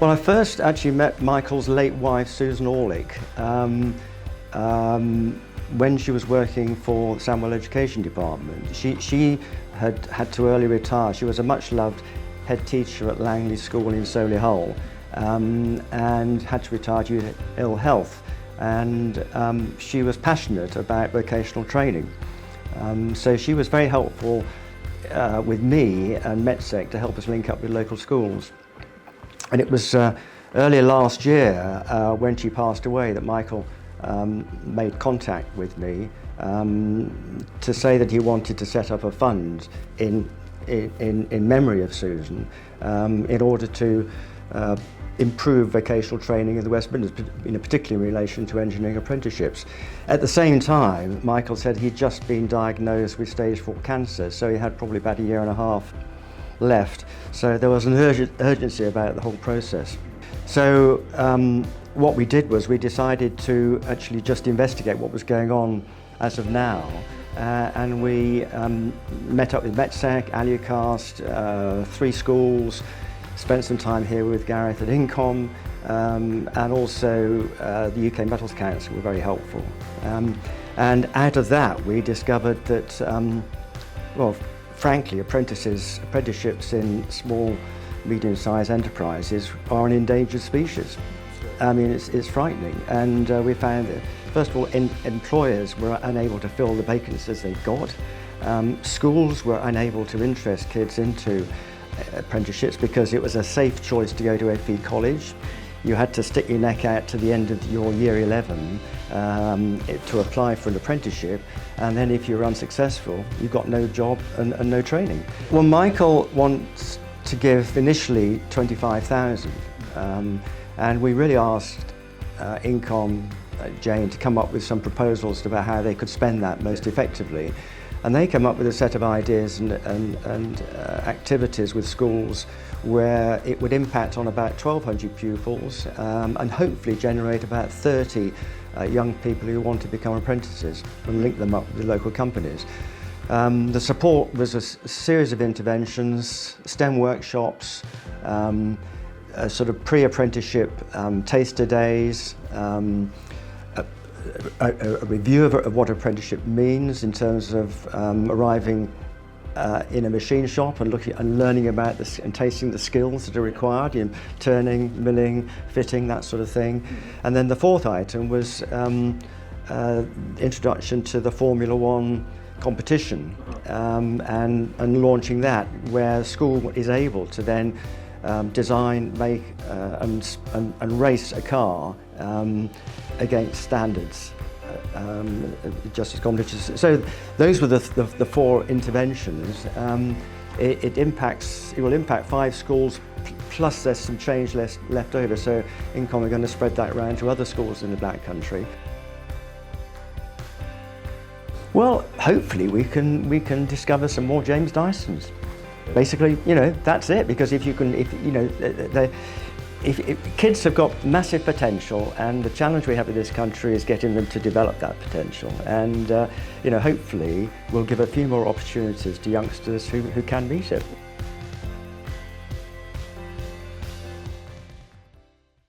Well, I first actually met Michael's late wife, Susan Orlik, when she was working for the Sandwell Education Department. She had to early retire. She was a much-loved head teacher at Langley School in Solihull, and had to retire due to ill health. And she was passionate about vocational training. So she was very helpful with me and METSEC to help us link up with local schools. And it was earlier last year when she passed away that Michael made contact with me to say that he wanted to set up a fund in memory of Susan in order to improve vocational training in the West Midlands, particularly in relation to engineering apprenticeships. At the same time, Michael said he'd just been diagnosed with stage 4 cancer, so he had probably about a year and a half left. So there was an urgency about the whole process. So what we did was we decided to actually just investigate what was going on as of now. And we met up with METSEC, Alucast, 3 schools, spent some time here with Gareth at In-Comm, and also the UK Metals Council were very helpful. And out of that we discovered that, well, frankly, apprenticeships in small, medium-sized enterprises are an endangered species. I mean, it's frightening, and we found that, first of all, employers were unable to fill the vacancies they've got. Schools were unable to interest kids into apprenticeships because it was a safe choice to go to FE college. You had to stick your neck out to the end of your year 11 to apply for an apprenticeship, and then if you were unsuccessful, you got no job and no training. Well, Michael wants to give initially 25,000, and we really asked In-Comm, Jane, to come up with some proposals about how they could spend that most effectively. And they came up with a set of ideas and activities with schools where it would impact on about 1,200 pupils and hopefully generate about 30 young people who want to become apprentices and link them up with the local companies. The support was a series of interventions, STEM workshops, a sort of pre-apprenticeship taster days, a review of what apprenticeship means in terms of arriving in a machine shop and looking and learning about this and tasting the skills that are required, you know, turning, milling, fitting, that sort of thing. And then the fourth item was introduction to the Formula One competition and launching that, where the school is able to then design, make and race a car against standards, justice competitions. So those were the 4 interventions. It will impact 5 schools, plus there's some change left over. So In-Comm are going to spread that around to other schools in the Black Country. Well, hopefully we can discover some more James Dysons. Basically, you know, that's it. Because if kids have got massive potential, and the challenge we have in this country is getting them to develop that potential. And you know, hopefully we'll give a few more opportunities to youngsters who can meet it.